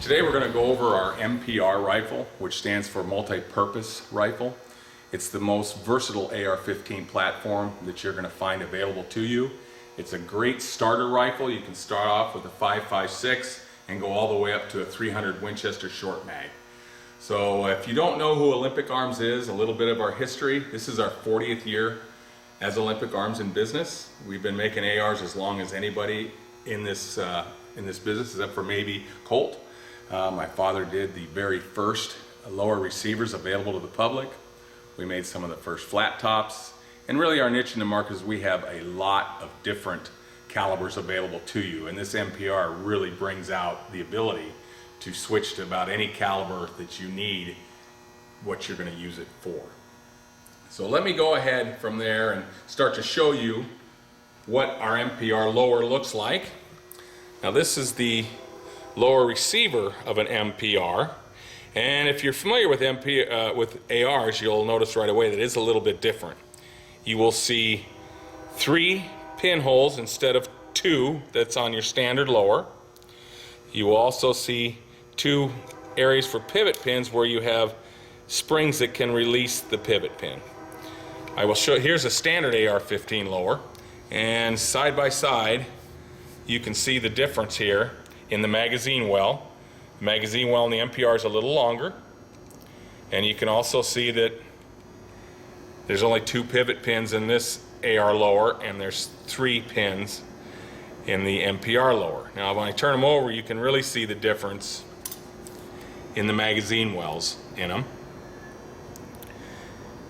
Today we're going to go over our MPR rifle, which stands for multi-purpose rifle. It's the most versatile AR-15 platform that you're going to find available to you. It's a great starter rifle. You can start off with a 5.56 and go all the way up to a 300 Winchester short mag. So if you don't know who Olympic Arms is, a little bit of our history. This is our 40th year as Olympic Arms in business. We've been making ARs as long as anybody in this business, except for maybe Colt. My father did the very first lower receivers available to the public. We made some of the first flat tops. And really our niche in the market is we have a lot of different calibers available to you. And this MPR really brings out the ability to switch to about any caliber that you need, what you're going to use it for. So let me go ahead from there and start to show you what our MPR lower looks like. Now this is the lower receiver of an MPR, and if you're familiar with ARs, you'll notice right away that it's a little bit different. You will see 3 pinholes instead of 2 that's on your standard lower. You will also see 2 areas for pivot pins where you have springs that can release the pivot pin. I will show, here's a standard AR-15 lower, and side by side you can see the difference here in the magazine well. The magazine well in the MPR is a little longer, and you can also see that there's only 2 pivot pins in this AR lower, and there's 3 pins in the MPR lower. Now when I turn them over, you can really see the difference in the magazine wells in them.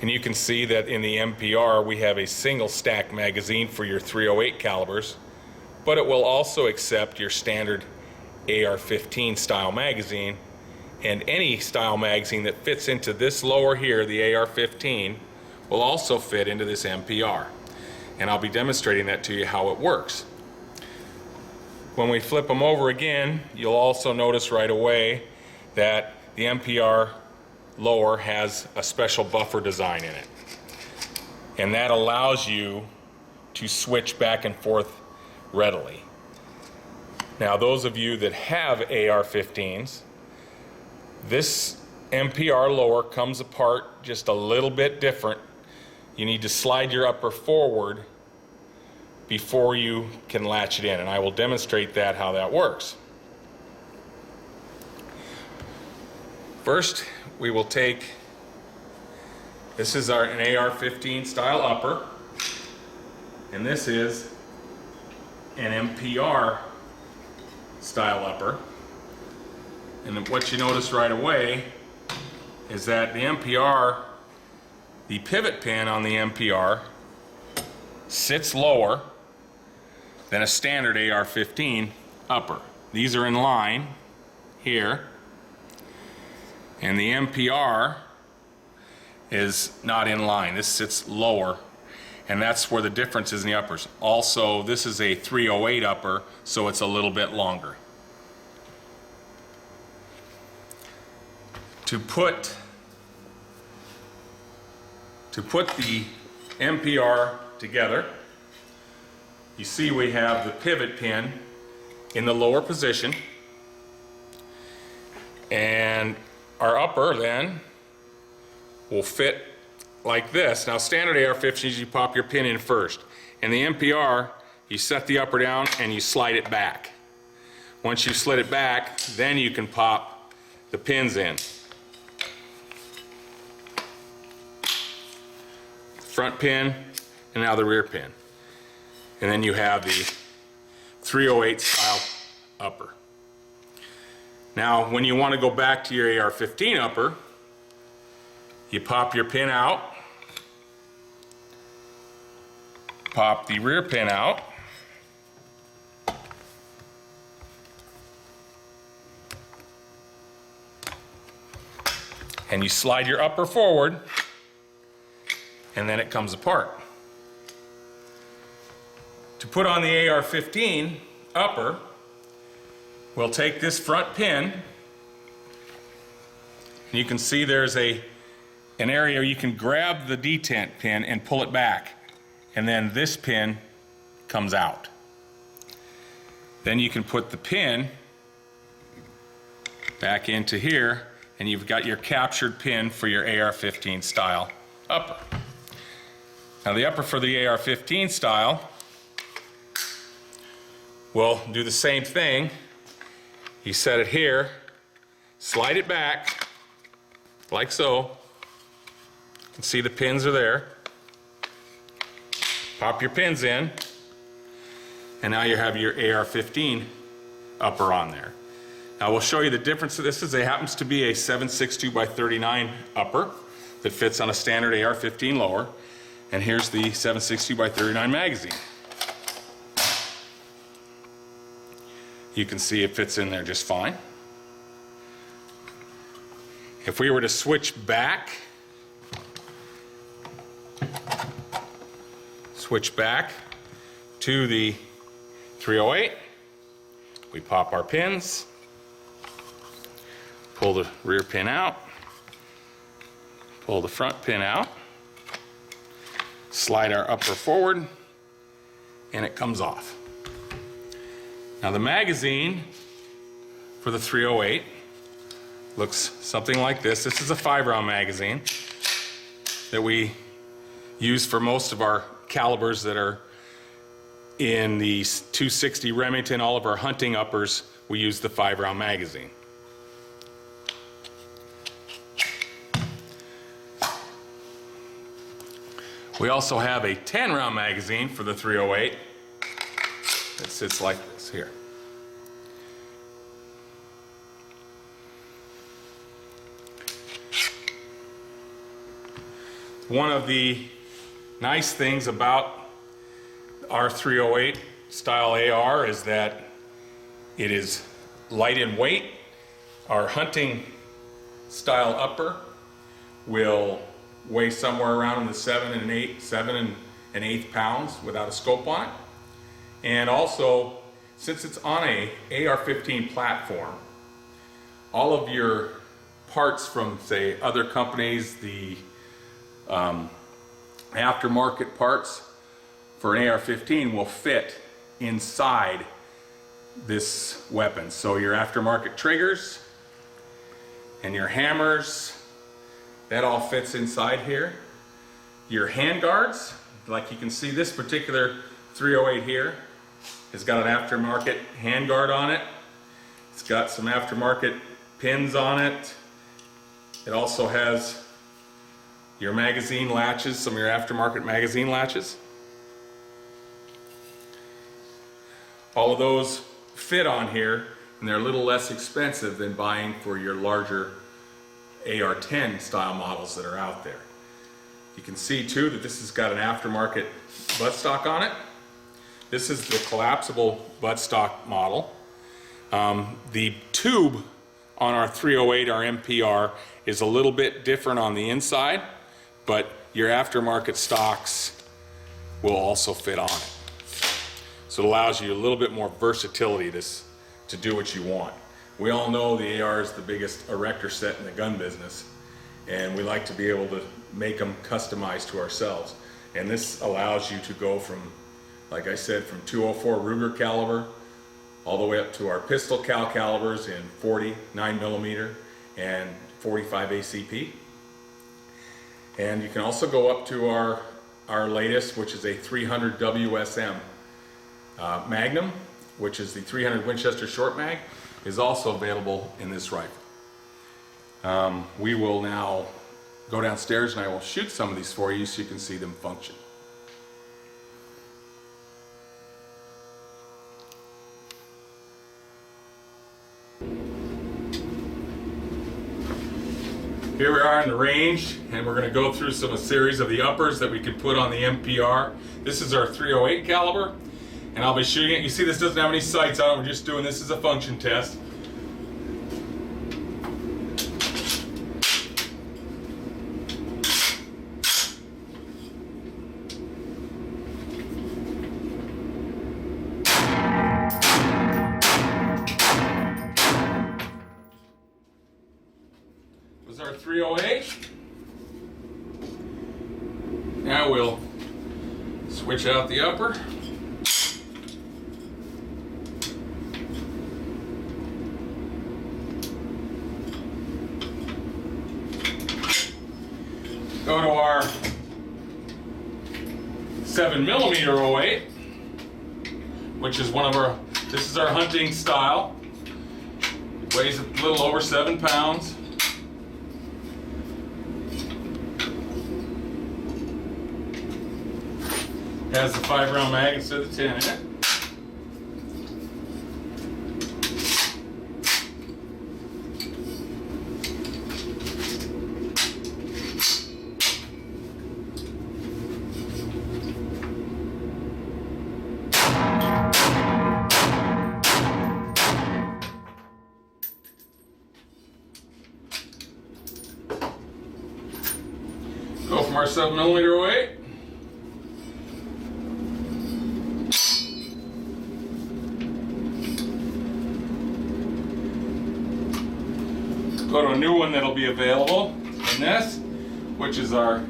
And you can see that in the MPR we have a single stack magazine for your .308 calibers, but it will also accept your standard AR-15 style magazine, and any style magazine that fits into this lower here, the AR-15, will also fit into this MPR. And I'll be demonstrating that to you how it works. When we flip them over again, you'll also notice right away that the MPR lower has a special buffer design in it. And that allows you to switch back and forth readily. Now those of you that have AR-15s, this MPR lower comes apart just a little bit different. You need to slide your upper forward before you can latch it in, and I will demonstrate that, how that works. First, we will take, this is an AR-15 style upper, and this is an MPR style upper. And what you notice right away is that the MPR, the pivot pin on the MPR sits lower than a standard AR-15 upper. These are in line here, and the MPR is not in line. This sits lower, and that's where the difference is in the uppers. Also, this is a .308 upper, so it's a little bit longer. To put the MPR together, you see we have the pivot pin in the lower position, and our upper then will fit like this. Now standard AR-15s, you pop your pin in first, and the MPR, you set the upper down and you slide it back. Once you slid it back, then you can pop the pins in. Front pin, and now the rear pin. And then you have the .308 style upper. Now when you want to go back to your AR-15 upper, you pop your pin out, pop the rear pin out, and you slide your upper forward, and then it comes apart. To put on the AR-15 upper, we'll take this front pin, and you can see there's an area where you can grab the detent pin and pull it back, and then this pin comes out. Then you can put the pin back into here, and you've got your captured pin for your AR-15 style upper. Now the upper for the AR-15 style will do the same thing. You set it here, slide it back, like so. You can see the pins are there. Pop your pins in, and now you have your AR-15 upper on there. Now we'll show you the difference of this. It happens to be a 7.62 by 39 upper that fits on a standard AR-15 lower, and here's the 7.62 by 39 magazine. You can see it fits in there just fine. If we were to switch back to the 308, we pop our pins, pull the rear pin out, pull the front pin out, slide our upper forward, and it comes off. Now the magazine for the 308 looks something like this. This is a 5-round magazine that we use for most of our calibers that are in the 260 Remington. All of our hunting uppers, we use the 5-round magazine. We also have a 10-round magazine for the 308 that sits like this here. One of the nice things about our 308 style AR is that it is light in weight. Our hunting style upper will weigh somewhere around in the 7 and 1/8 pounds without a scope on it. And also, since it's on a AR-15 platform, all of your parts from, say, other companies, the aftermarket parts for an AR-15 will fit inside this weapon. So your aftermarket triggers and your hammers, that all fits inside here. Your hand guards, like you can see, this particular 308 here has got an aftermarket hand guard on it. It's got some aftermarket pins on it. It also has your magazine latches, some of your aftermarket magazine latches. All of those fit on here, and they're a little less expensive than buying for your larger AR-10 style models that are out there. You can see too that this has got an aftermarket buttstock on it. This is the collapsible buttstock model. The tube on our 308, our MPR, is a little bit different on the inside, but your aftermarket stocks will also fit on it. So it allows you a little bit more versatility to do what you want. We all know the AR is the biggest erector set in the gun business, and we like to be able to make them customized to ourselves. And this allows you to go from, like I said, from 204 Ruger caliber all the way up to our pistol calibers in 40, 9mm, and 45 ACP. And you can also go up to our latest, which is a 300 WSM Magnum, which is the 300 Winchester short mag, is also available in this rifle. We will now go downstairs and I will shoot some of these for you so you can see them function. Here we are in the range, and we're going to go through a series of the uppers that we can put on the MPR. This is our 308 caliber, and I'll be shooting it. You see this doesn't have any sights on it. We're just doing this as a function test. Our 308. Now we'll switch out the upper. Go to our 7mm 08, which is one of our, this is our hunting style. It weighs a little over 7 pounds. Has the 5-round mag instead of the 10 in it. Go from our 7mm 08. Go to a new one that'll be available in this, which is our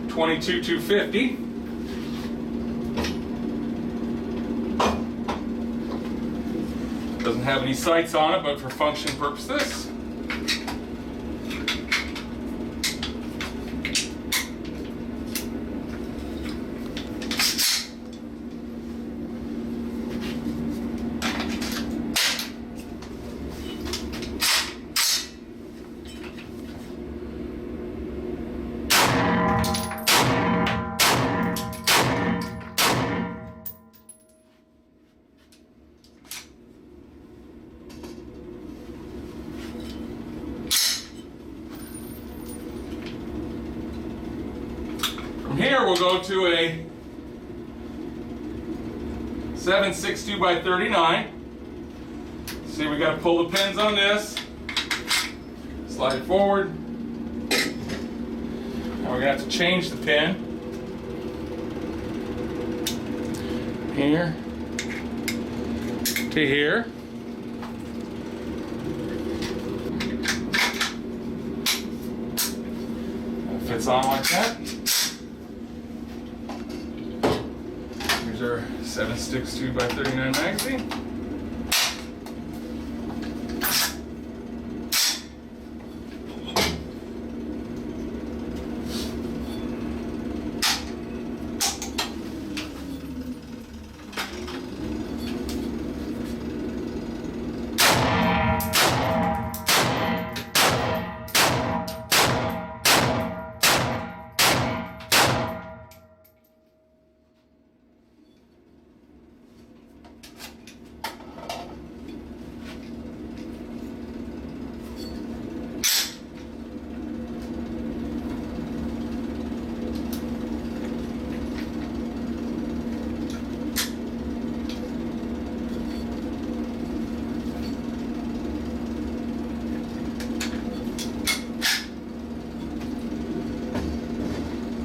22-250. Doesn't have any sights on it, but for function purposes. From here, we'll go to a 7.62 by 39. See, we got to pull the pins on this, slide it forward. Now we're going to have to change the pin here to here. That fits on like that. Here's our 7.62 by 39 magazine.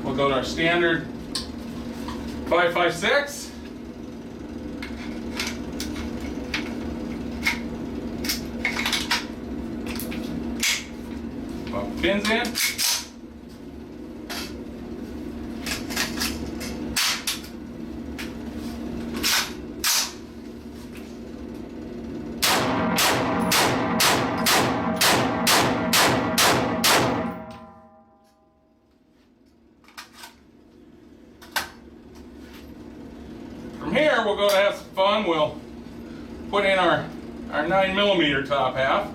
We'll go to our standard 5.56. Pop the pins in. From here, we'll go to have some fun. We'll put in our 9mm top half.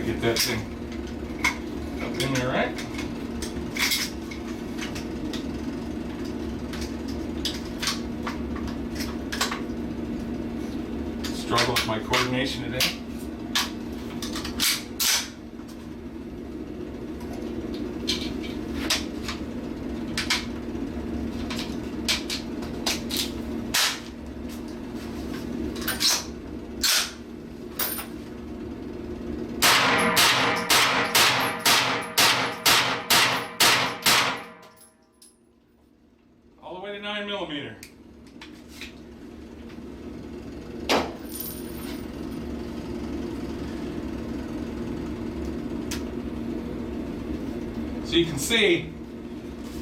Get that thing up in there, right? Struggle with my coordination today. .9 millimeter. So you can see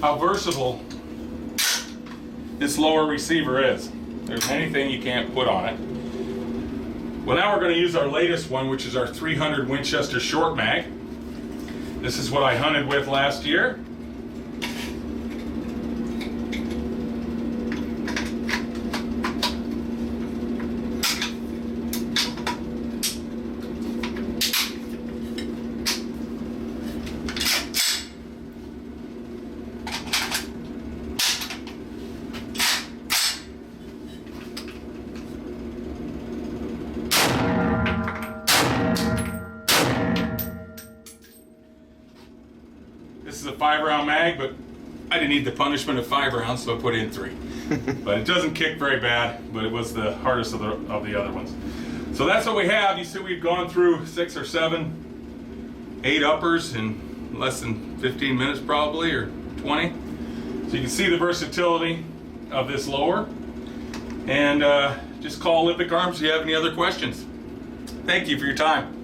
how versatile this lower receiver is. There's anything you can't put on it. Well, now we're going to use our latest one, which is our 300 Winchester Short Mag. This is what I hunted with last year. This is a 5-round mag, but I didn't need the punishment of 5 rounds, so I put in 3. But it doesn't kick very bad, but it was the hardest of the other ones. So that's what we have. You see we've gone through 6 or 7, 8 uppers in less than 15 minutes probably, or 20. So you can see the versatility of this lower. And just call Olympic Arms if you have any other questions. Thank you for your time.